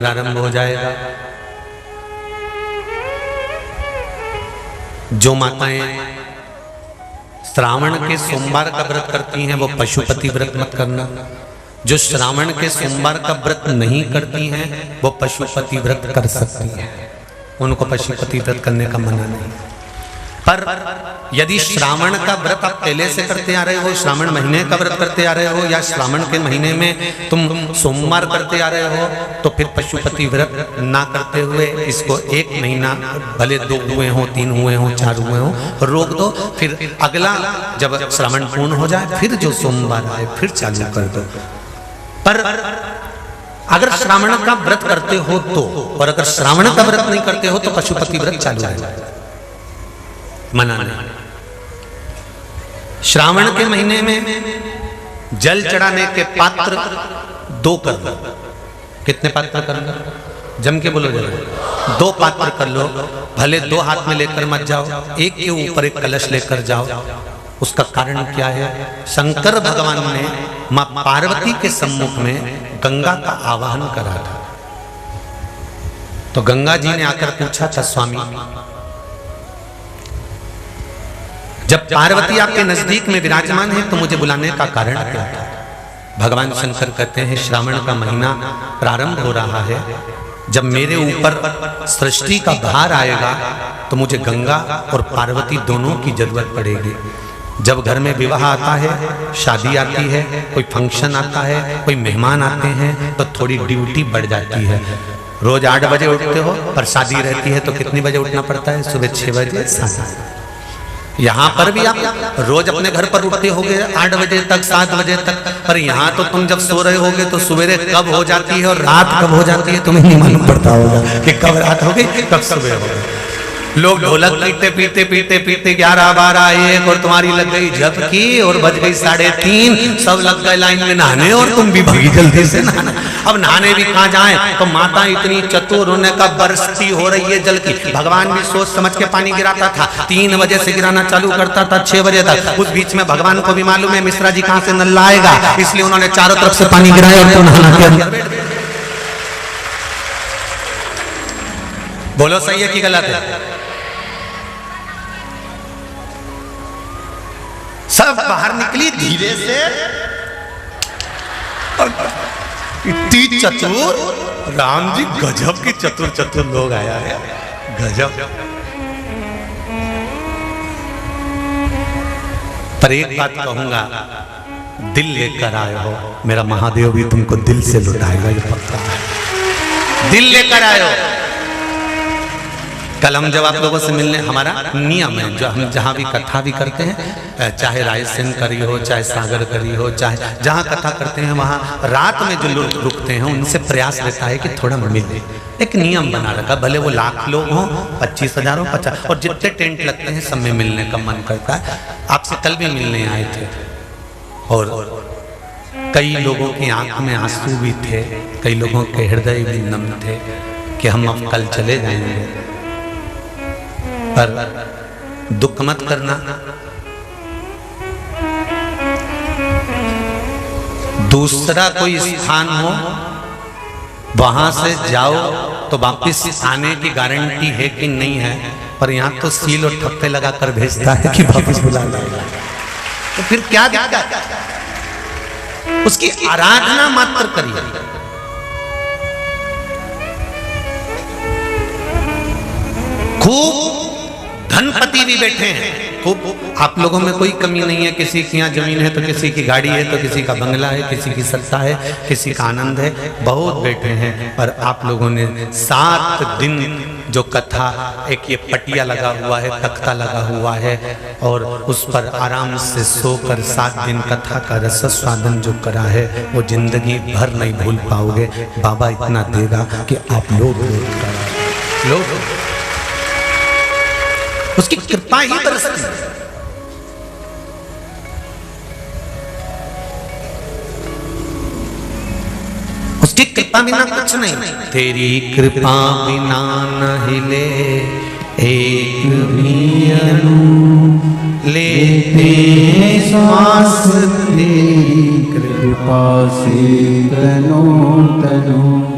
प्रारंभ हो जाएगा। जो माताएं श्रावण के सोमवार का व्रत करती हैं वो पशुपति व्रत मत करना। जो श्रावण के सोमवार का व्रत नहीं करती हैं वो पशुपति व्रत कर सकती हैं, उनको पशुपति व्रत करने का मना नहीं। पर यदि श्रावण का व्रत आप पहले से करते आ रहे हो, श्रावण महीने का व्रत करते आ रहे हो, या श्रावण के महीने में तुम सोमवार करते आ रहे हो, तो फिर पशुपति व्रत ना करते हुए इसको 1 महीना, भले 2 हुए हो, 3 हुए हो, 4 हुए हो, रोक दो। फिर अगला जब श्रावण पूर्ण हो जाए फिर जो सोमवार आए फिर चालू कर दो। पर अगर श्रावण का व्रत करते हो तो, और अगर श्रावण का व्रत नहीं करते हो तो पशुपति व्रत चालू है, मना नहीं। श्रावण के महीने में जल चढ़ाने के पात्र 2 कर लो। कितने पात्र कर लो? जम के बोलो जरा। 2 पात्र कर लो, भले 2 हाथ में लेकर मत जाओ, एक के ऊपर एक कलश लेकर जाओ। उसका कारण क्या है? शंकर भगवान ने मां पार्वती के सम्मुख में गंगा का आवाहन करा था। तो गंगा जी ने आकर पूछा था, स्वामी जब पार्वती आपके नजदीक में विराजमान है तो मुझे बुलाने का कारण क्या था? भगवान शंकर कहते हैं, श्रावण का महीना प्रारंभ हो रहा है, जब मेरे ऊपर सृष्टि का भार आएगा तो मुझे गंगा और पार्वती दोनों की जरूरत पड़ेगी। जब घर में विवाह आता है, शादी आती है, कोई फंक्शन आता है, कोई मेहमान आते हैं, तो थोड़ी ड्यूटी बढ़ जाती है। रोज 8 बजे उठते हो, पर शादी रहती है तो कितनी बजे उठना पड़ता है? सुबह 6 बजे, 7। यहाँ पर भी आप रोज अपने घर पर उठते होगे 8 बजे तक, 7 बजे तक, पर यहाँ तो तुम जब सो रहे होगे तो सवेरे कब हो जाती है और रात कब हो जाती है तुम्हें नहीं मालूम पड़ता होगा कि कब रात हो गई कब सुबह हो गई। लोग ढोलक पीते 11, 12, 1 और तुम्हारी लग गई झपकी और बज गई 3:30, सब लग गए लाइन में नहाने और तुम भी भागी जल्दी से नहाना। अब नहाने भी कहाँ जाए? तो माता इतनी चतुर, होने का बरसती हो रही है जल की। भगवान भी सोच समझ के पानी गिराता था, 3 बजे से गिराना चालू करता था 6 बजे तक। उस बीच में भगवान को भी मालूम है मिश्रा जी कहाँ से नल आएगा, इसलिए उन्होंने चारों तरफ से पानी गिराया और तो नहाना के अंदर। बोलो सही है कि गलत है? सब बाहर निकली धीरे से, इतनी चतुर, राम जी गजब के चतुर लोग आया है, गजब। पर एक बात कहूंगा, दिल लेकर आए हो, मेरा महादेव भी तुमको दिल से लुटाएगा, ये पक्का है। दिल लेकर आए हो। कल हम जब आप लोगों से मिलने, हमारा नियम है, जो हम जहाँ भी कथा भी करते हैं, चाहे रायसेन करी हो, चाहे सागर करी हो, चाहे जहाँ कथा करते हैं वहाँ रात में जो लोग रुकते हैं उनसे प्रयास रहता है कि थोड़ा मिले। एक नियम बना रखा, भले वो लाख लोग हों, 25,000 हो, 50, और जितने टेंट लगते हैं सब में मिलने का मन करता है। आपसे कल भी मिलने आए थे और कई लोगों की आंख में आंसू भी थे, कई लोगों के हृदय भी नम थे कि हम अब कल चले जाएंगे। पर दुख मत करना, दूसरा कोई स्थान हो वहां से जाओ तो वापिस आने की गारंटी है कि नहीं है, पर यहाँ तो सील और ठप्पे लगाकर भेजता है कि वापिस बुला लाएगा। तो फिर क्या दिक्कत? उसकी आराधना मात्र करिए। खूब धनपति भी बैठे हैं, खूब, आप लोगों में कोई कमी नहीं है। किसी की यहाँ जमीन है तो किसी की गाड़ी है, तो किसी का बंगला है, किसी की सत्ता है, किसी का आनंद है, बहुत बैठे हैं। पर आप लोगों ने 7 दिन जो कथा, एक ये पटिया लगा हुआ है, तख्ता लगा हुआ है, और उस पर आराम से सोकर 7 दिन कथा का रस स्वादन जो करा है वो जिंदगी भर नहीं भूल पाओगे। बाबा इतना देगा कि आप लोग उसकी कृपा ही बरसती है। उसकी कृपा बिना कुछ नहीं। तेरी कृपा बिना न हिले एक भी अणु, लेते श्वास तेरी कृपा से तनो तनो।